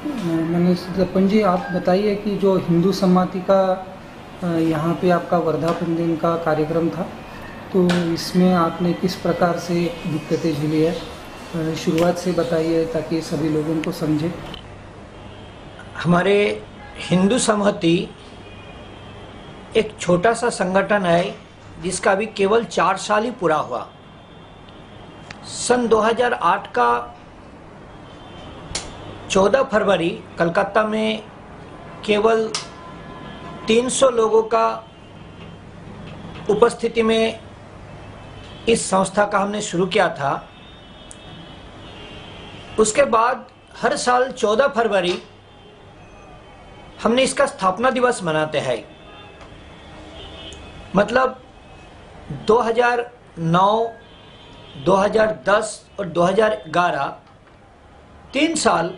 मनीष दत्तपन जी, आप बताइए कि जो हिंदू सम्मति का यहाँ पे आपका वर्धापन दिन का कार्यक्रम था, तो इसमें आपने किस प्रकार से दिक्कतें झेली है, शुरुआत से बताइए ताकि सभी लोगों को समझे। हमारे हिंदू संहति एक छोटा सा संगठन है जिसका अभी केवल 4 साल ही पूरा हुआ। सन 2008 का 14 फरवरी कलकत्ता में केवल 300 लोगों का उपस्थिति में इस संस्था का हमने शुरू किया था। उसके बाद हर साल 14 फरवरी हमने इसका स्थापना दिवस मनाते हैं। मतलब 2009, 2010 और 2011 3 साल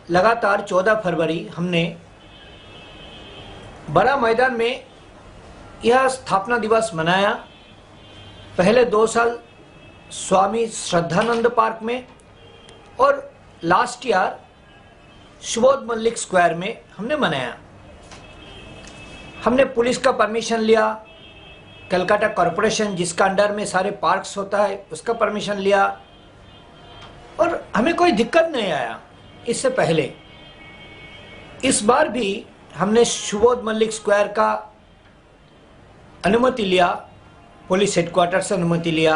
लगातार 14 फरवरी हमने बड़ा मैदान में यह स्थापना दिवस मनाया। पहले 2 साल स्वामी श्रद्धानंद पार्क में और last year Subodh Mallick square में हमने मनाया। हमने पुलिस का परमिशन लिया, कलकत्ता कॉरपोरेशन जिसका अंडर में सारे पार्क्स होता है उसका परमिशन लिया और हमें कोई दिक्कत नहीं आया। इससे पहले इस बार भी हमने सुबोध मल्लिक स्क्वायर का अनुमति लिया, पुलिस हेडक्वार्टर से अनुमति लिया,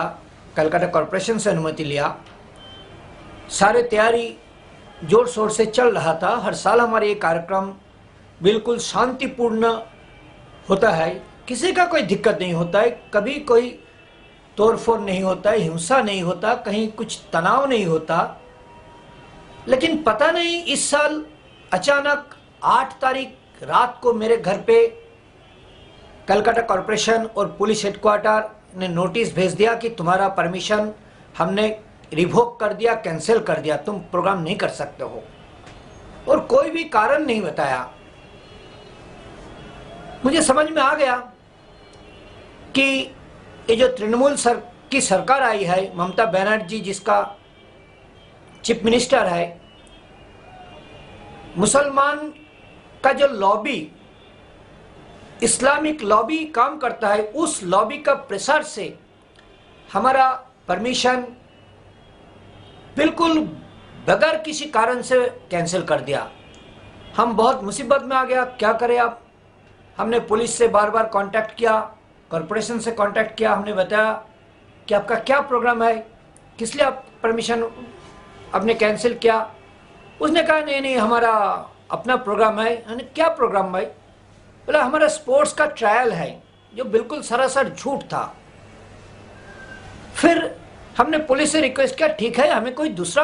कलकत्ता कॉरपोरेशन से अनुमति लिया। सारे तैयारी जोर शोर से चल रहा था। हर साल हमारे ये कार्यक्रम बिल्कुल शांतिपूर्ण होता है, किसी का कोई दिक्कत नहीं होता है, कभी कोई तोड़फोड़ नहीं होता है, हिंसा नहीं होता, कहीं कुछ तनाव नहीं होता। लेकिन पता नहीं इस साल अचानक 8 तारीख रात को मेरे घर पे कलकत्ता कॉरपोरेशन और पुलिस हेडक्वार्टर ने नोटिस भेज दिया कि तुम्हारा परमिशन हमने रिवोक कर दिया, कैंसिल कर दिया, तुम प्रोग्राम नहीं कर सकते हो। और कोई भी कारण नहीं बताया। मुझे समझ में आ गया कि ये जो तृणमूल की सरकार आई है, ममता बनर्जी जिसका चीफ मिनिस्टर है, मुसलमान का जो लॉबी, इस्लामिक लॉबी काम करता है, उस लॉबी का प्रेशर से हमारा परमिशन बिल्कुल बगैर किसी कारण से कैंसिल कर दिया। हम बहुत मुसीबत में आ गया, क्या करें अब। हमने पुलिस से बार बार कांटेक्ट किया, कॉरपोरेशन से कांटेक्ट किया। हमने बताया कि आपका क्या प्रोग्राम है, किस लिए आप परमिशन आपने कैंसिल किया। उसने कहा नहीं नहीं हमारा अपना प्रोग्राम है। यानी क्या प्रोग्राम भाई? बोला हमारा स्पोर्ट्स का ट्रायल है, जो बिल्कुल सरासर झूठ था। फिर हमने पुलिस से रिक्वेस्ट किया, ठीक है हमें कोई दूसरा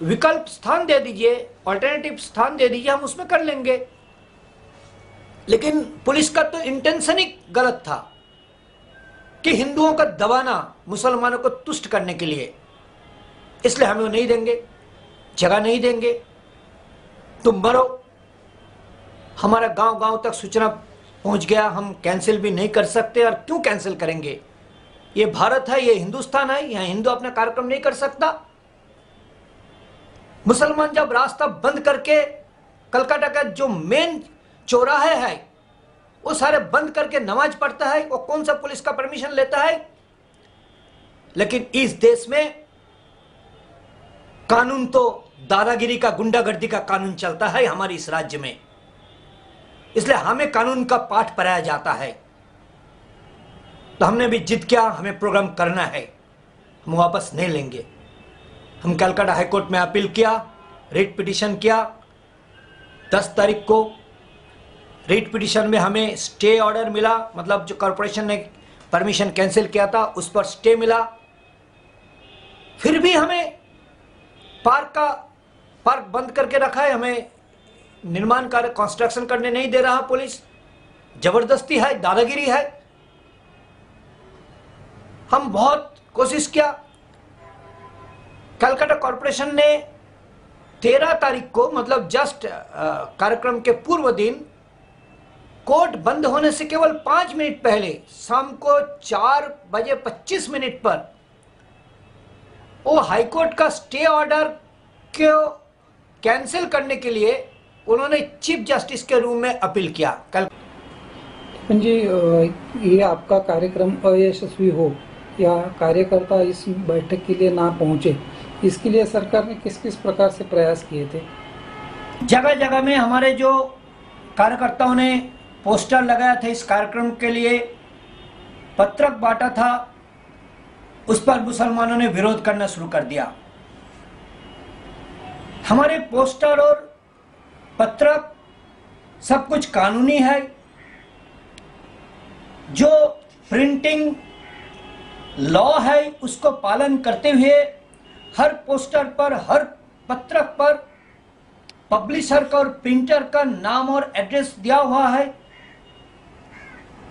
विकल्प स्थान दे दीजिए, ऑल्टरनेटिव स्थान दे दीजिए, हम उसमें कर लेंगे। लेकिन पुलिस का तो इंटेंशन ही गलत था कि हिंदुओं का दबाना मुसलमानों को तुष्ट करने के लिए, इसलिए हमें वो नहीं देंगे, जगह नहीं देंगे, तुम मरो। हमारा गांव गांव तक सूचना पहुंच गया, हम कैंसिल भी नहीं कर सकते। और क्यों कैंसिल करेंगे? ये भारत है, ये हिंदुस्तान है, यहां हिंदू अपना कार्यक्रम नहीं कर सकता। मुसलमान जब रास्ता बंद करके कलकत्ता का जो मेन चौराहे है वो सारे बंद करके नमाज पढ़ता है, वो कौन सा पुलिस का परमिशन लेता है? लेकिन इस देश में कानून तो दादागिरी का, गुंडागर्दी का कानून चलता है हमारे इस राज्य में। इसलिए हमें कानून का पाठ पढ़ाया जाता है। तो हमने भी जिद किया, हमें प्रोग्राम करना है, हम वापस नहीं लेंगे। हम कलकत्ता हाईकोर्ट में अपील किया, रिट पिटीशन किया। 10 तारीख को रिट पिटीशन में हमें स्टे ऑर्डर मिला, मतलब जो कॉरपोरेशन ने परमिशन कैंसिल किया था उस पर स्टे मिला। फिर भी हमें पार्क बंद करके रखा है, हमें निर्माण कार्य कंस्ट्रक्शन करने नहीं दे रहा पुलिस। जबरदस्ती है, दादागिरी है। हम बहुत कोशिश किया। कलकत्ता कॉरपोरेशन ने 13 तारीख को, मतलब जस्ट कार्यक्रम के पूर्व दिन, कोर्ट बंद होने से केवल 5 मिनट पहले शाम को 4:25 पर वो हाईकोर्ट का स्टे ऑर्डर को कैंसिल करने के लिए उन्होंने चीफ जस्टिस के रूम में अपील किया। कल जी, ये आपका कार्यक्रम अयशस्वी हो या कार्यकर्ता इस बैठक के लिए ना पहुंचे, इसके लिए सरकार ने किस किस प्रकार से प्रयास किए थे? जगह जगह में हमारे जो कार्यकर्ताओं ने पोस्टर लगाया था, इस कार्यक्रम के लिए पत्रक बांटा था, उस पर मुसलमानों ने विरोध करना शुरू कर दिया। हमारे पोस्टर और पत्रक सब कुछ कानूनी है। जो प्रिंटिंग लॉ है उसको पालन करते हुए हर पोस्टर पर, हर पत्रक पर पब्लिशर का और प्रिंटर का नाम और एड्रेस दिया हुआ है।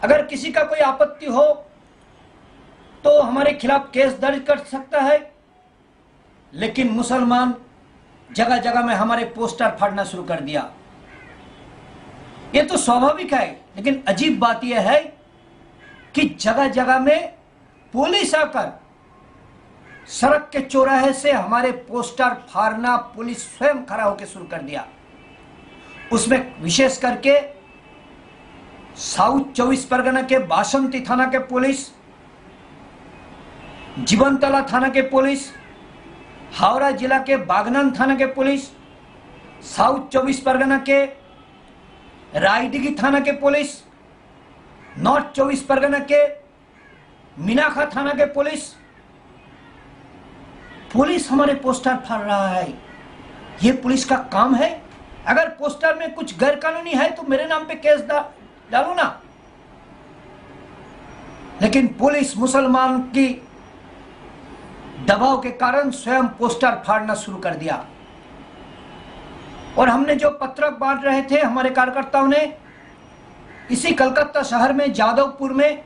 अगर किसी का कोई आपत्ति हो तो हमारे खिलाफ केस दर्ज कर सकता है। लेकिन मुसलमान जगह जगह में हमारे पोस्टर फाड़ना शुरू कर दिया। ये तो स्वाभाविक है, लेकिन अजीब बात यह है कि जगह जगह में पुलिस आकर सड़क के चौराहे से हमारे पोस्टर फाड़ना पुलिस स्वयं खड़ा होकर शुरू कर दिया। उसमें विशेष करके साउथ 24 परगना के बासंती थाना के पुलिस, जीवनतला थाना के पुलिस, हावड़ा जिला के बागनान थाना के पुलिस, साउथ 24 परगना के रायडिगी थाना के पुलिस, नॉर्थ 24 परगना के मीनाखा थाना के पुलिस हमारे पोस्टर फाड़ रहा है। यह पुलिस का काम है। अगर पोस्टर में कुछ गैर कानूनी है तो मेरे नाम पे केस डालो ना। लेकिन पुलिस मुसलमान की दबाव के कारण स्वयं पोस्टर फाड़ना शुरू कर दिया। और हमने जो पत्रक बांट रहे थे हमारे कार्यकर्ताओं ने, इसी कलकत्ता शहर में जादवपुर में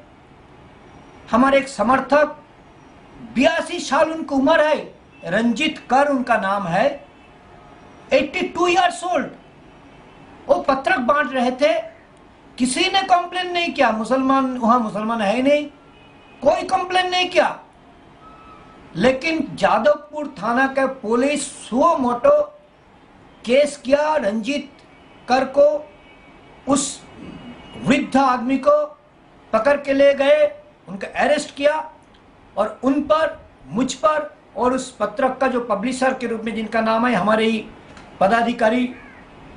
हमारे एक समर्थक 82 साल उनकी उम्र है, रंजीत कर उनका नाम है, 82 ईयर्स ओल्ड, वो पत्रक बांट रहे थे। किसी ने कंप्लेन नहीं किया। मुसलमान, वहां मुसलमान है ही नहीं, कोई कंप्लेन नहीं किया। लेकिन जादवपुर थाना के पुलिस सुओ मोटो केस किया। रंजीत कर को, उस वृद्ध आदमी को पकड़ के ले गए, उनका अरेस्ट किया और उन पर, मुझ पर और उस पत्रक का जो पब्लिशर के रूप में जिनका नाम है हमारे ही पदाधिकारी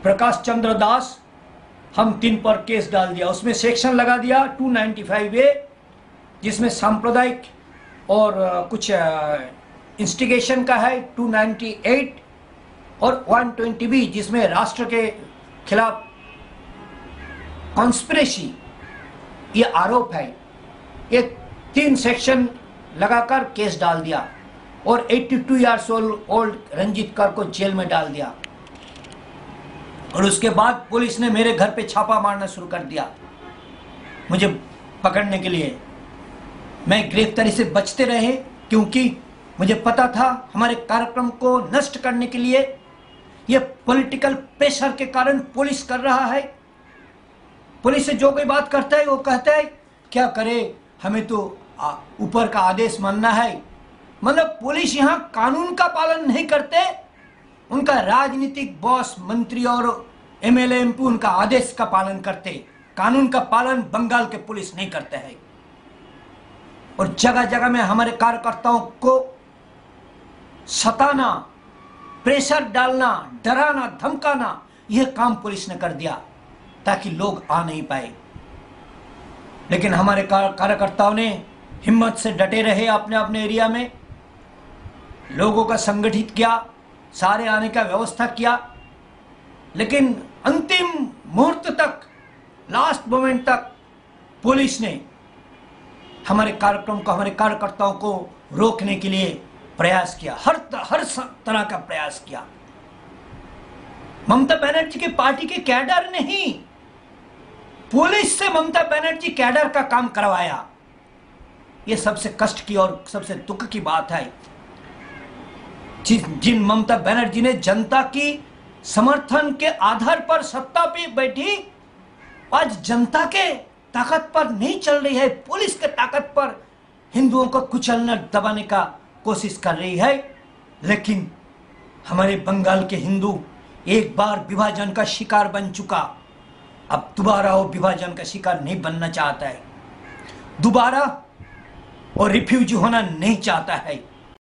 प्रकाश चंद्र दास, हम 3 पर केस डाल दिया। उसमें सेक्शन लगा दिया 295A, जिसमें सांप्रदायिक और कुछ इंस्टिगेशन का है 298 और 120B, जिसमें राष्ट्र के खिलाफ कॉन्स्पिरेसी ये आरोप है। ये 3 सेक्शन लगाकर केस डाल दिया और 82 ईयर्स ओल्ड रंजीत कर को जेल में डाल दिया। और उसके बाद पुलिस ने मेरे घर पे छापा मारना शुरू कर दिया मुझे पकड़ने के लिए। मैं गिरफ्तारी से बचते रहे क्योंकि मुझे पता था हमारे कार्यक्रम को नष्ट करने के लिए ये पॉलिटिकल प्रेशर के कारण पुलिस कर रहा है। पुलिस से जो कोई बात करता है वो कहता है क्या करे, हमें तो ऊपर का आदेश मानना है। मतलब पुलिस यहाँ कानून का पालन नहीं करते, उनका राजनीतिक बॉस, मंत्री और MLA MP उनका आदेश का पालन करते। कानून का पालन बंगाल के पुलिस नहीं करते हैं। और जगह जगह में हमारे कार्यकर्ताओं को सताना, प्रेशर डालना, डराना, धमकाना, यह काम पुलिस ने कर दिया ताकि लोग आ नहीं पाए। लेकिन हमारे कार्यकर्ताओं ने हिम्मत से डटे रहे, अपने अपने एरिया में लोगों का संगठित किया, सारे आने का व्यवस्था किया। लेकिन अंतिम मुहूर्त तक, लास्ट मोमेंट तक पुलिस ने हमारे कार्यक्रम को, हमारे कार्यकर्ताओं को रोकने के लिए प्रयास किया, हर तरह का प्रयास किया। ममता बनर्जी की पार्टी के कैडर नहीं, पुलिस से ममता बनर्जी कैडर का काम करवाया। यह सबसे कष्ट की और सबसे दुख की बात है। जिन ममता बनर्जी ने जनता की समर्थन के आधार पर सत्ता पे बैठी, आज जनता के ताकत पर नहीं चल रही है, पुलिस के ताकत पर हिंदुओं को कुचलना, दबाने का कोशिश कर रही है। लेकिन हमारे बंगाल के हिंदू एक बार विभाजन का शिकार बन चुका, अब दोबारा वो विभाजन का शिकार नहीं बनना चाहता है, दोबारा और रिफ्यूजी होना नहीं चाहता है।